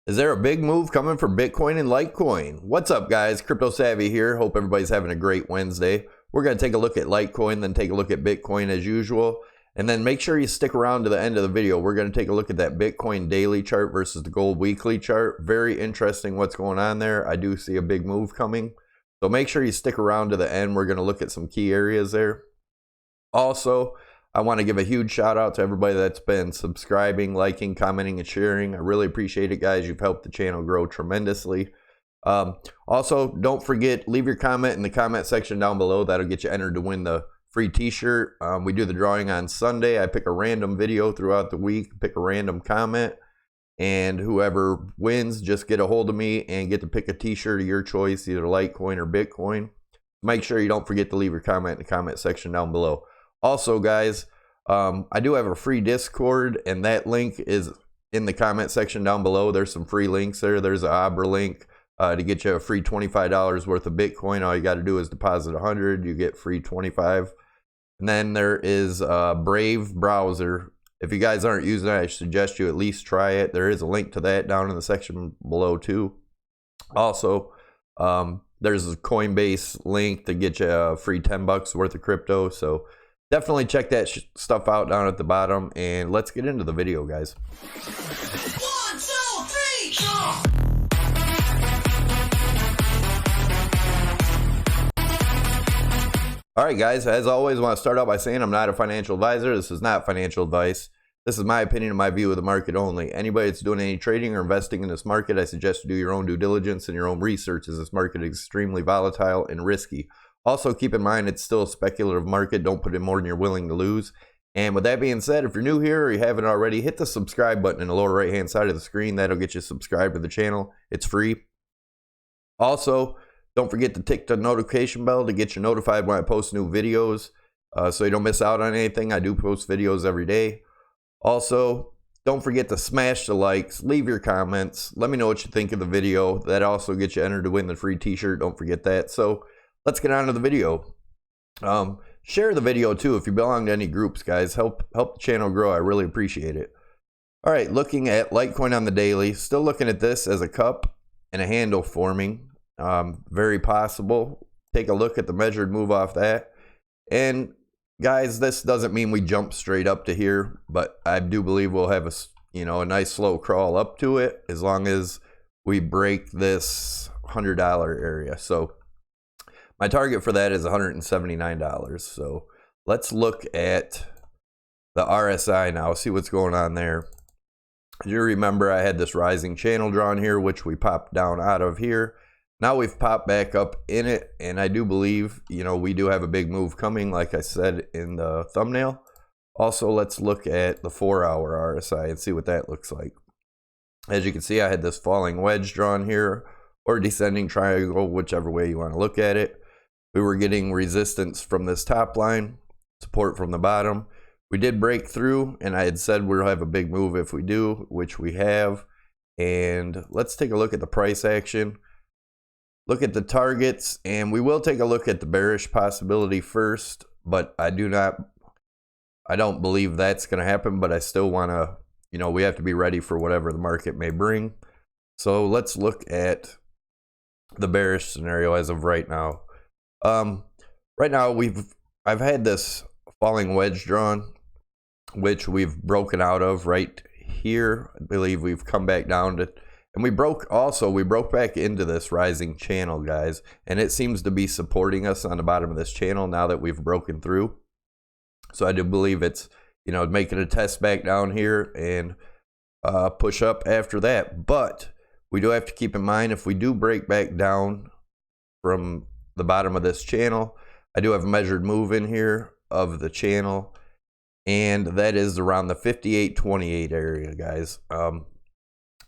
Is there a big move coming for Bitcoin and Litecoin? What's up, guys? Crypto Savvy here. Hope everybody's having a great Wednesday. We're going to take a look at Litecoin, then take a look at Bitcoin as usual. And then make sure you stick around to the end of the video. We're going to take a look at that Bitcoin daily chart versus the gold weekly chart. Very interesting what's going on there. I do see a big move coming. So make sure you stick around to the end. We're going to look at some key areas there. Also, I want to give a huge shout out to everybody that's been subscribing, liking, commenting, and sharing. I really appreciate it, guys. You've helped the channel grow tremendously. Also, don't forget, leave your comment in the comment section down below. That'll get you entered to win the free t-shirt. We do the drawing on Sunday. I pick a random video throughout the week, pick a random comment, and whoever wins, just get a hold of me and get to pick a t-shirt of your choice, either Litecoin or Bitcoin. Make sure you don't forget to leave your comment in the comment section down below. Also, guys, I do have a free Discord, and that link is in the comment section down below. There's some free links there. There's an ABRA link to get you a free $25 worth of Bitcoin. All you got to do is deposit 100. You get free 25. And then there is a Brave browser. If you guys aren't using it, I suggest you at least try it. There is a link to that down in the section below too. Also, there's a Coinbase link to get you a free 10 bucks worth of crypto. So definitely check that stuff out down at the bottom, and let's get into the video, guys. 1, 2, 3, jump! All right, guys, as always, I want to start out by saying I'm not a financial advisor. This is not financial advice. This is my opinion and my view of the market only. Anybody that's doing any trading or investing in this market, I suggest you do your own due diligence and your own research, as this market is extremely volatile and risky. Also, keep in mind, it's still a speculative market. Don't put in more than you're willing to lose. And with that being said, if you're new here or you haven't already, hit the subscribe button in the lower right-hand side of the screen. That'll get you subscribed to the channel. It's free. Also, don't forget to tick the notification bell to get you notified when I post new videos, so you don't miss out on anything. I do post videos every day. Also, don't forget to smash the likes, leave your comments. Let me know what you think of the video. That also gets you entered to win the free t-shirt. Don't forget that. So let's get on to the video. Share the video too if you belong to any groups, guys. Help the channel grow. I really appreciate it. All right, looking at Litecoin on the daily. Still looking at this as a cup and a handle forming. Very possible. Take a look at the measured move off that. And guys, this doesn't mean we jump straight up to here, but I do believe we'll have a nice slow crawl up to it as long as we break this $100 area. So my target for that is $179. So let's look at the RSI now, see what's going on there. As you remember, I had this rising channel drawn here, which we popped down out of here. Now we've popped back up in it, and I do believe, we do have a big move coming, like I said in the thumbnail. Also, let's look at the 4-hour RSI and see what that looks like. As you can see, I had this falling wedge drawn here, or descending triangle, whichever way you want to look at it. We were getting resistance from this top line, support from the bottom. We did break through, and I had said we'll have a big move if we do, which we have. And let's take a look at the price action. Look at the targets, and we will take a look at the bearish possibility first, but I don't believe that's going to happen, but I still want to, we have to be ready for whatever the market may bring. So let's look at the bearish scenario as of right now. Right now I've had this falling wedge drawn, which we've broken out of right here. I believe we've come back down to, and we broke back into this rising channel, guys, and it seems to be supporting us on the bottom of this channel now that we've broken through. So I do believe it's, making a test back down here and push up after that. But we do have to keep in mind, if we do break back down from the bottom of this channel, I do have a measured move in here of the channel, and that is around the 58.28 area, guys.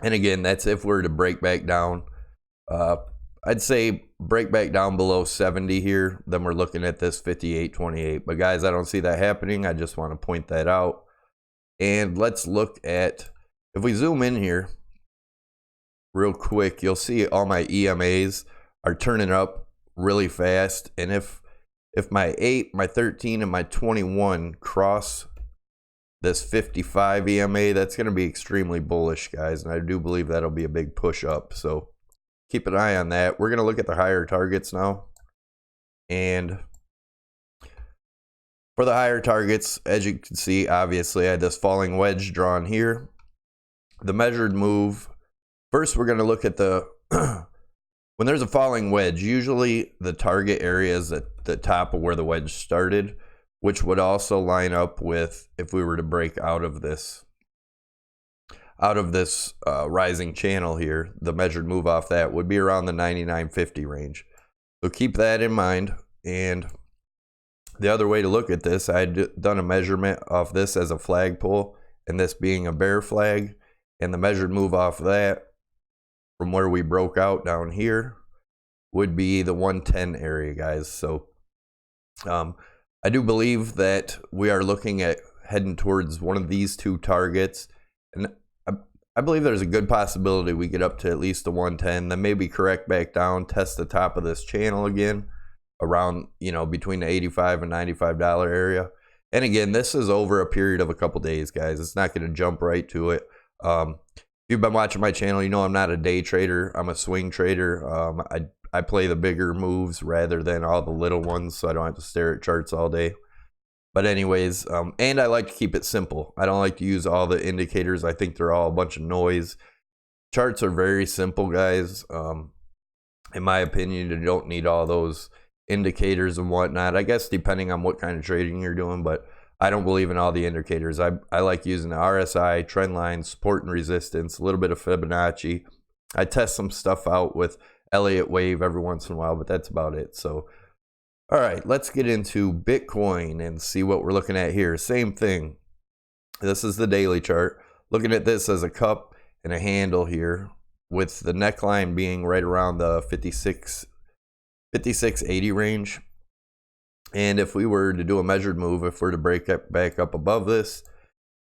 And again, that's if we're to break back down. I'd say break back down below 70 here, then we're looking at this 58.28. But guys, I don't see that happening. I just want to point that out. And let's look at, if we zoom in here real quick, you'll see all my EMAs are turning up really fast. And if my 8, my 13, and my 21 cross this 55 EMA, that's going to be extremely bullish, guys, and I do believe that'll be a big push up. So keep an eye on that. We're going to look at the higher targets now. And for the higher targets, as you can see, obviously I had this falling wedge drawn here. The measured move, first we're going to look at the when there's a falling wedge, usually the target area is at the top of where the wedge started, which would also line up with if we were to break out of this rising channel here. The measured move off that would be around the 99.50 range. So keep that in mind. And the other way to look at this, I had done a measurement off this as a flagpole, and this being a bear flag, and the measured move off that from where we broke out down here would be the 110 area, guys. So I do believe that we are looking at heading towards one of these two targets, and I believe there's a good possibility we get up to at least the 110, then maybe correct back down, test the top of this channel again around, you know, between the $85 and $95 area. And again, this is over a period of a couple days, guys. It's not going to jump right to it. If you've been watching my channel, you know I'm not a day trader. I'm a swing trader. I play the bigger moves rather than all the little ones, so I don't have to stare at charts all day. But anyways, and I like to keep it simple. I don't like to use all the indicators. I think they're all a bunch of noise. Charts are very simple, guys. In my opinion, you don't need all those indicators and whatnot. I guess depending on what kind of trading you're doing, but I don't believe in all the indicators. I like using the RSI, trend line, support and resistance, a little bit of Fibonacci. I test some stuff out with Elliott Wave every once in a while, but that's about it. So all right, let's get into Bitcoin and see what we're looking at here. Same thing. This is the daily chart. Looking at this as a cup and a handle here, with the neckline being right around the 56.80 range. And if we were to do a measured move, if we're to break it back up above this,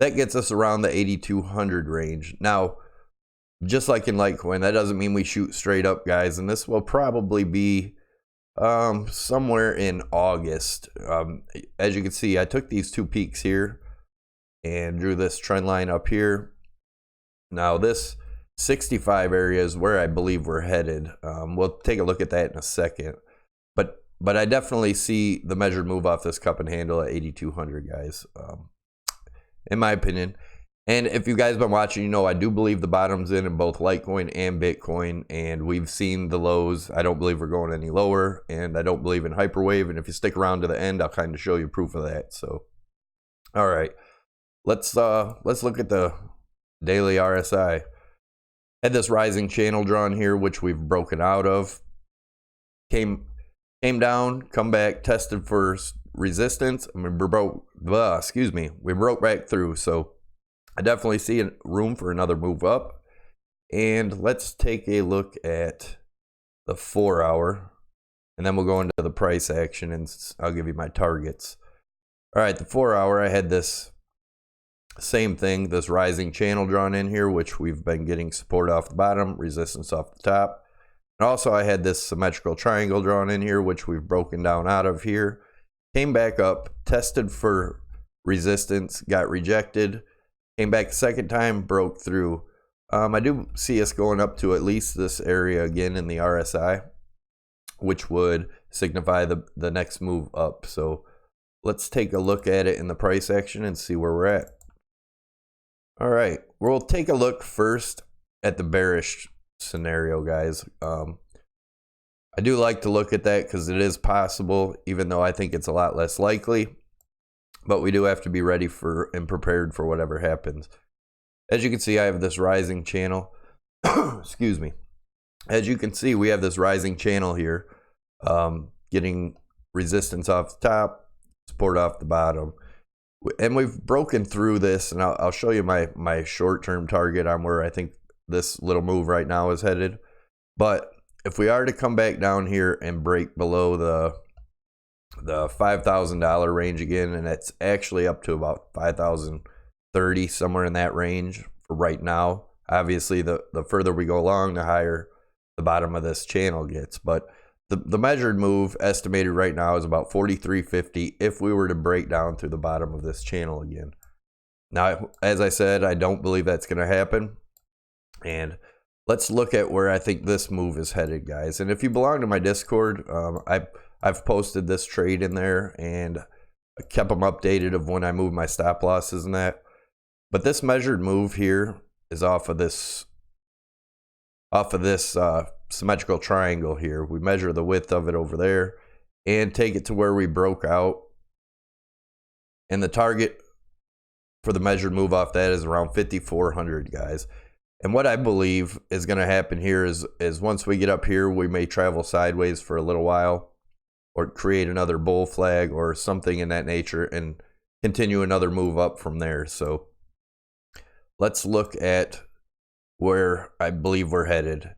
that gets us around the 8,200 range. Now, just like in Litecoin, that doesn't mean we shoot straight up, guys. And this will probably be somewhere in August. As you can see, I took these two peaks here and drew this trend line up here. Now this 65 area is where I believe we're headed. We'll take a look at that in a second, but I definitely see the measured move off this cup and handle at 8,200, guys, in my opinion. And if you guys been watching, you know I do believe the bottom's in both Litecoin and Bitcoin, and we've seen the lows. I don't believe we're going any lower, and I don't believe in hyperwave. And if you stick around to the end, I'll kind of show you proof of that. So, all right, let's look at the daily RSI. Had this rising channel drawn here, which we've broken out of. Came down, come back, tested for resistance. I mean, we broke back through. So I definitely see room for another move up. And let's take a look at the 4 hour, and then we'll go into the price action and I'll give you my targets. All right, the 4 hour, I had this same thing, this rising channel drawn in here, which we've been getting support off the bottom, resistance off the top. And also I had this symmetrical triangle drawn in here, which we've broken down out of here. Came back up, tested for resistance, got rejected. Came back the second time, broke through. I do see us going up to at least this area again in the RSI, which would signify the next move up. So let's take a look at it in the price action and see where we're at. All right, we'll take a look first at the bearish scenario, guys. I do like to look at that because it is possible, even though I think it's a lot less likely. But we do have to be ready for and prepared for whatever happens. As you can see, I have this rising channel. Excuse me. As you can see, we have this rising channel here, getting resistance off the top, support off the bottom. And we've broken through this, and I'll show you my short-term target on where I think this little move right now is headed. But if we are to come back down here and break below the $5,000 range again, and it's actually up to about $5,030, somewhere in that range for right now. Obviously, the further we go along, the higher the bottom of this channel gets. But the measured move estimated right now is about 43.50 if we were to break down through the bottom of this channel again. Now, as I said, I don't believe that's going to happen. And let's look at where I think this move is headed, guys. And if you belong to my Discord, I've posted this trade in there, and I kept them updated of when I move my stop losses and that. But this measured move here is off of this symmetrical triangle here. We measure the width of it over there and take it to where we broke out. And the target for the measured move off that is around 5,400, guys. And what I believe is going to happen here is once we get up here, we may travel sideways for a little while or create another bull flag or something in that nature and continue another move up from there. So let's look at where I believe we're headed.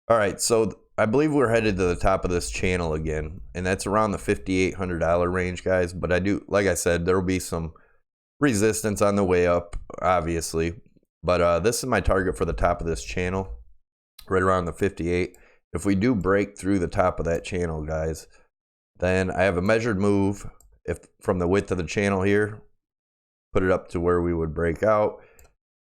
All right, so I believe we're headed to the top of this channel again, and that's around the $5,800 range, guys. But I do, like I said, there will be some resistance on the way up, obviously. But this is my target for the top of this channel, right around the 58. If we do break through the top of that channel, guys, then I have a measured move from the width of the channel here, put it up to where we would break out,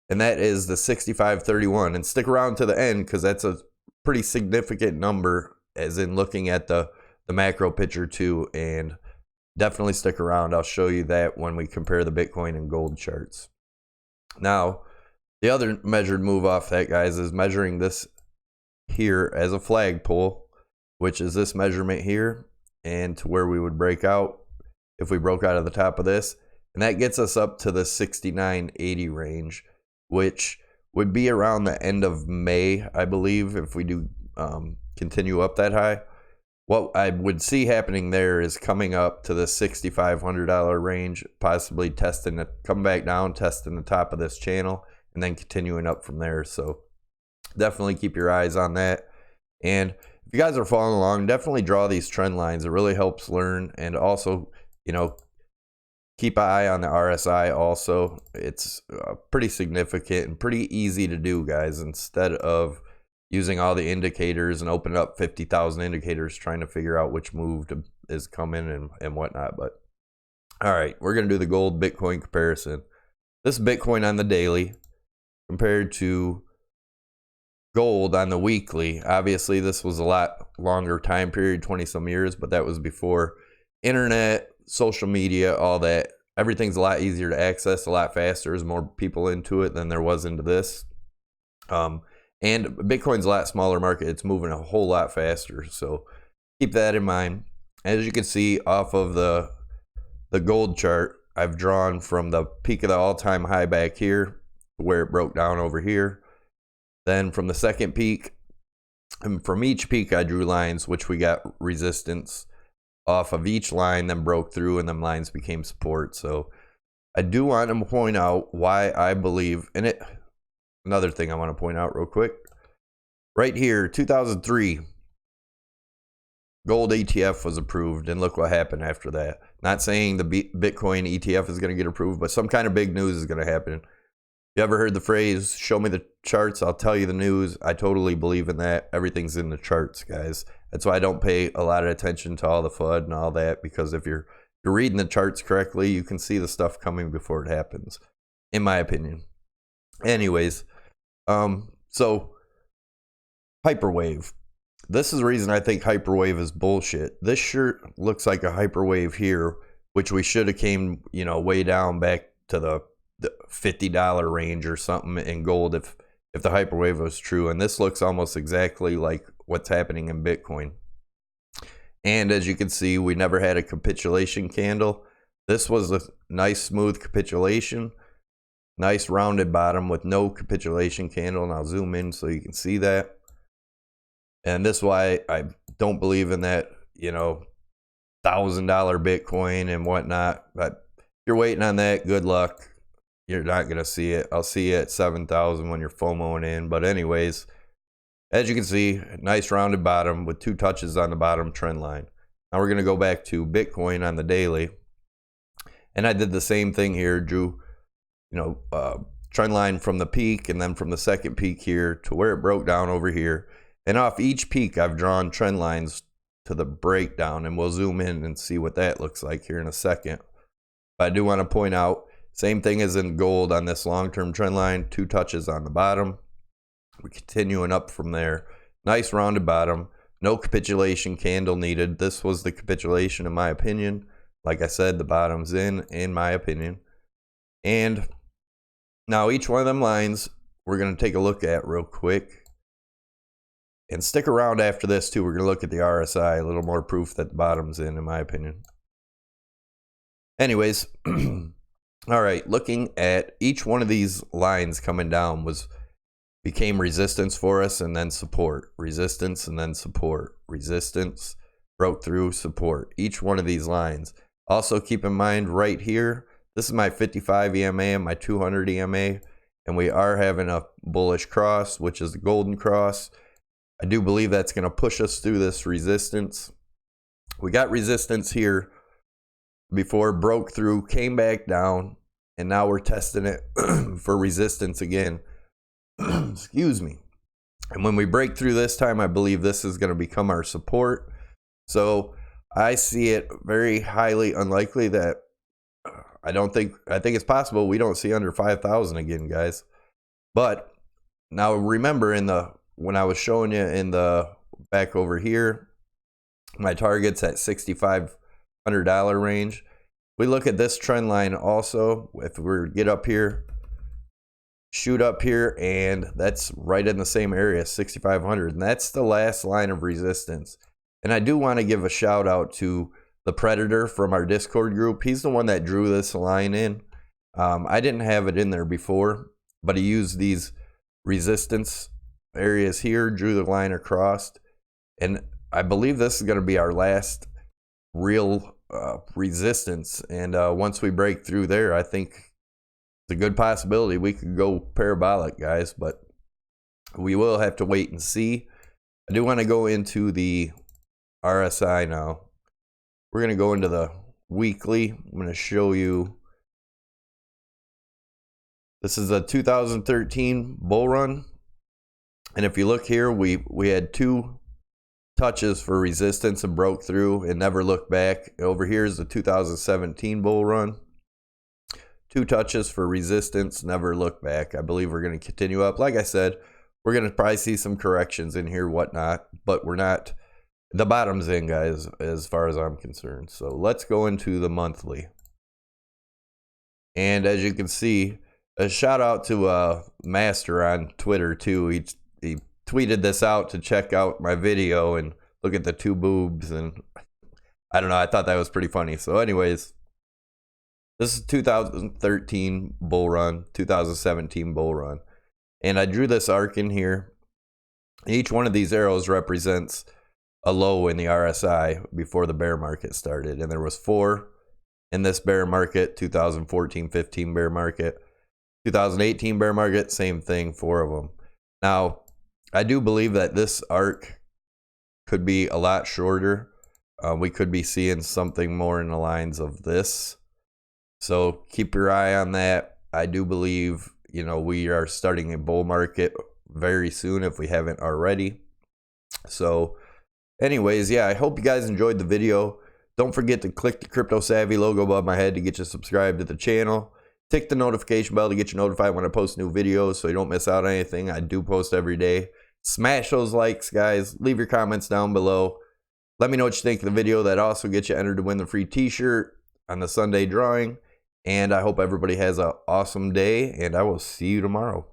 and that is the 6531. And stick around to the end because that's a pretty significant number, as in looking at the macro picture too. And definitely stick around. I'll show you that when we compare the Bitcoin and gold charts. Now, the other measured move off that, guys, is measuring this here as a flagpole, which is this measurement here, and to where we would break out if we broke out of the top of this. And that gets us up to the 6980 range, which would be around the end of May, I believe, if we do continue up that high. What I would see happening there is coming up to the $6,500 range, possibly testing it, come back down, testing the top of this channel, and then continuing up from there. So definitely keep your eyes on that. And if you guys are following along, definitely draw these trend lines. It really helps learn. And also, you know, keep an eye on the RSI also. It's pretty significant and pretty easy to do, guys, instead of using all the indicators and opening up 50,000 indicators trying to figure out which move is coming and whatnot. But all right, we're going to do the gold Bitcoin comparison. This is Bitcoin on the daily compared to gold on the weekly. Obviously, this was a lot longer time period, 20 some years, but that was before internet, social media, all that. Everything's a lot easier to access, a lot faster. There's more people into it than there was into this. And Bitcoin's a lot smaller market. It's moving a whole lot faster. So keep that in mind. As you can see off of the gold chart, I've drawn from the peak of the all-time high back here, where it broke down over here. Then from the second peak, and from each peak I drew lines, which we got resistance off of each line, then broke through, and them lines became support. So I do want to point out why I believe in it. Another thing I want to point out real quick. Right here, 2003, gold ETF was approved, and look what happened after that. Not saying the Bitcoin ETF is going to get approved, but some kind of big news is going to happen. You ever heard the phrase, show me the charts, I'll tell you the news? I totally believe in that. Everything's in the charts, guys. That's why I don't pay a lot of attention to all the FUD and all that, because if you're reading the charts correctly, you can see the stuff coming before it happens, in my opinion. Anyways, so hyperwave. This is the reason I think hyperwave is bullshit. This sure looks like a hyperwave here, which we should have came, you know, way down back to the $50 range or something in gold if the hyperwave was true. And this looks almost exactly like what's happening in Bitcoin. And as you can see, we never had a capitulation candle. This was a nice smooth capitulation, nice rounded bottom with no capitulation candle. And I'll zoom in so you can see that. And this is why I don't believe in that, you know, $1,000 Bitcoin and whatnot. But if you're waiting on that, good luck. You're not going to see it. I'll see you at 7,000 when you're FOMOing in. But anyways, as you can see, nice rounded bottom with two touches on the bottom trend line. Now we're going to go back to Bitcoin on the daily. And I did the same thing here, drew, you know, trend line from the peak and then from the second peak here to where it broke down over here. And off each peak, I've drawn trend lines to the breakdown, and we'll zoom in and see what that looks like here in a second. But I do want to point out, Same thing as in gold on this long-term trend line, 2 touches on the bottom. We're continuing up from there. Nice rounded bottom. No capitulation candle needed. This was the capitulation in my opinion. Like I said, the bottom's in my opinion. And now each one of them lines we're going to take a look at real quick. And stick around after this too. We're going to look at the RSI, a little more proof that the bottom's in my opinion. Anyways, all right, looking at each one of these lines coming down became resistance for us and then support. Resistance and then support. Resistance, broke through, support. Each one of these lines. Also keep in mind right here, this is my 55 EMA and my 200 EMA, and we are having a bullish cross, which is the golden cross. I do believe that's going to push us through this resistance. We got resistance here before, broke through, came back down, and now we're testing it for resistance again. Excuse me. And when we break through this time, I believe this is going to become our support. So I see it very highly unlikely that I think it's possible we don't see under 5,000 again, guys. But now remember when I was showing you in the back over here, my target's at $6,500 range. We look at this trend line also. If we get up here, shoot up here, and that's right in the same area, 6,500, and that's the last line of resistance. And I do want to give a shout out to the Predator from our Discord group. He's the one that drew this line in. I didn't have it in there before, but he used these resistance areas here, drew the line across, and I believe this is going to be our last real resistance. And once we break through there, I think it's a good possibility we could go parabolic, guys, but we will have to wait and see. I do want to go into the RSI now. We're going to go into the weekly. I'm going to show you. This is a 2013 bull run. And if you look here, we had 2 touches for resistance and broke through and never looked back. Over here is the 2017 bull run. 2 touches for resistance, never looked back. I believe we're going to continue up. Like I said, we're going to probably see some corrections in here, whatnot, but we're not. The bottom's in, guys, as far as I'm concerned. So let's go into the monthly. And as you can see, a shout out to Master on Twitter too. He tweeted this out to check out my video and look at the 2 boobs, and I don't know, I thought that was pretty funny. So anyways, this is 2013 bull run, 2017 bull run, and I drew this arc in here. Each one of these arrows represents a low in the RSI before the bear market started, and there was 4 in this bear market. 2014-15 bear market, 2018 bear market, same thing, 4 of them. Now I do believe that this arc could be a lot shorter. We could be seeing something more in the lines of this, so keep your eye on that. I do believe, you know, we are starting a bull market very soon if we haven't already. So anyways, yeah, I hope you guys enjoyed the video. Don't forget to click the Crypto Savvy logo above my head to get you subscribed to the channel. Tick the notification bell to get you notified when I post new videos so you don't miss out on anything. I do post every day. Smash those likes, guys. Leave your comments down below. Let me know what you think of the video. That also gets you entered to win the free t-shirt on the Sunday drawing. And I hope everybody has an awesome day, and I will see you tomorrow.